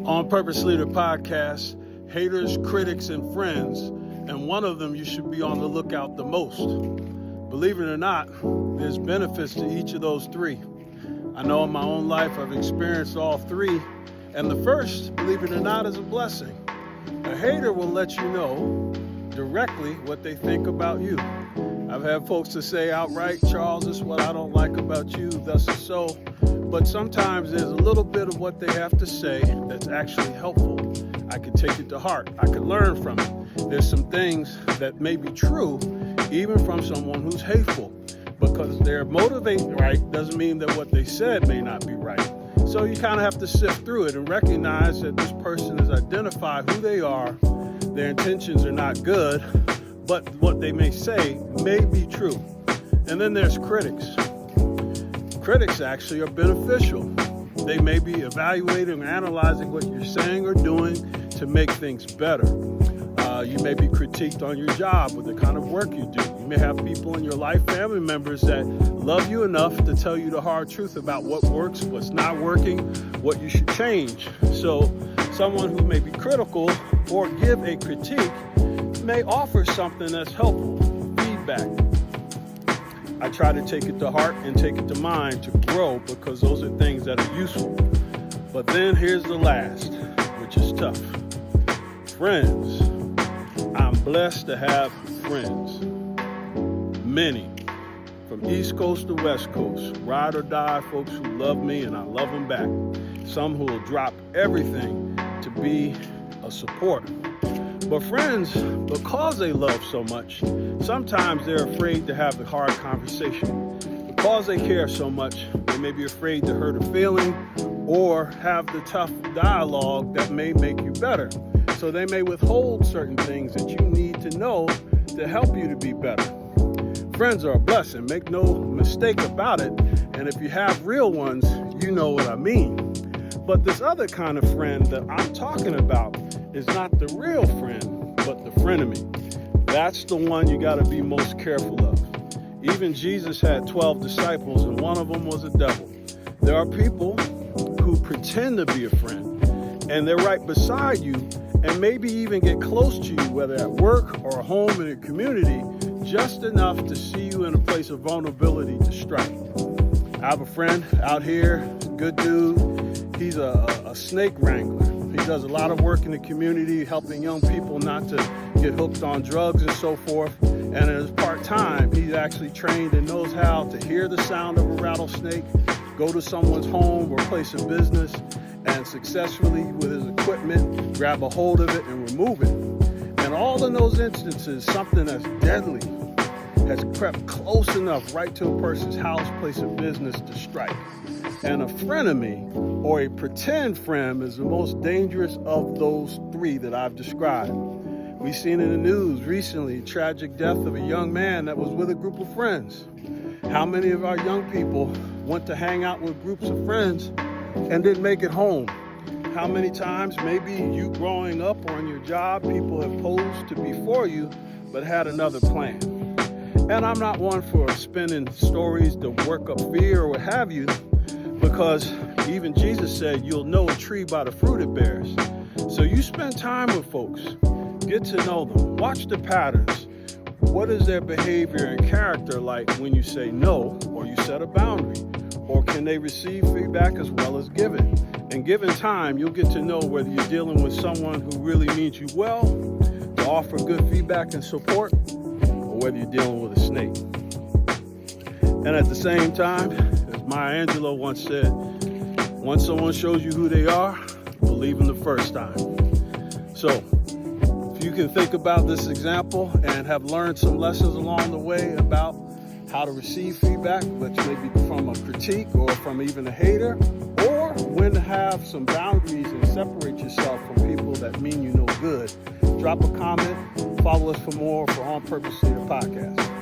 On Purpose Leader Podcast, haters, critics, and friends, and one of them you should be on the lookout the most. Believe it or not, there's benefits to each of those three. I know in my own life I've experienced all three, and the first, believe it or not, is a blessing. A hater will let you know directly what they think about you. I've had folks to say outright, Charles, this is what I don't like about you, thus and so. But sometimes there's a little bit of what they have to say that's actually helpful. I can take it to heart. I can learn from it. There's some things that may be true, even from someone who's hateful. Because they're motivated right doesn't mean that what they said may not be right. So you kind of have to sift through it and recognize that this person has identified who they are. Their intentions are not good, but what they may say may be true. And then there's critics. Critics actually are beneficial. They may be evaluating or analyzing what you're saying or doing to make things better. You may be critiqued on your job with the kind of work you do. You may have people in your life, family members that love you enough to tell you the hard truth about what works, what's not working, what you should change. So someone who may be critical or give a critique may offer something that's helpful, feedback. I try to take it to heart and take it to mind to grow because those are things that are useful. But then here's the last, which is tough. Friends. I'm blessed to have friends. Many. From East Coast to West Coast. Ride or die folks who love me and I love them back. Some who will drop everything to be a supporter. But friends, because they love so much, sometimes they're afraid to have a hard conversation. Because they care so much, they may be afraid to hurt a feeling or have the tough dialogue that may make you better. So they may withhold certain things that you need to know to help you to be better. Friends are a blessing, make no mistake about it. And if you have real ones, you know what I mean. But this other kind of friend that I'm talking about is not the real friend, but the frenemy. That's the one you got to be most careful of. Even Jesus had 12 disciples, and one of them was a devil. There are people who pretend to be a friend, and they're right beside you, and maybe even get close to you, whether at work or home in a community, just enough to see you in a place of vulnerability to strike. I have a friend out here, good dude. He's a snake wrangler. He does a lot of work in the community, helping young people not to get hooked on drugs and so forth. And in his part-time, he's actually trained and knows how to hear the sound of a rattlesnake, go to someone's home or place of business, and successfully, with his equipment, grab a hold of it and remove it. And all in those instances, something that's deadly has crept close enough right to a person's house, place of business to strike. And a frenemy, or a pretend friend, is the most dangerous of those three that I've described. We've seen in the news recently, tragic death of a young man that was with a group of friends. How many of our young people went to hang out with groups of friends and didn't make it home? How many times, maybe you growing up or in your job, people have posed to be for you, but had another plan. And I'm not one for spinning stories to work up fear or what have you, because even Jesus said, you'll know a tree by the fruit it bears. So you spend time with folks, get to know them, watch the patterns. What is their behavior and character like when you say no, or you set a boundary? Or can they receive feedback as well as give it? And given time, you'll get to know whether you're dealing with someone who really means you well, to offer good feedback and support, or whether you're dealing with a snake. And at the same time, as Maya Angelou once said, once someone shows you who they are, believe them the first time. So, if you can think about this example and have learned some lessons along the way about how to receive feedback, which may be from a critique or from even a hater, or when to have some boundaries and separate yourself from people that mean you no good. Drop a comment, follow us for more for On Purpose Leader Podcast.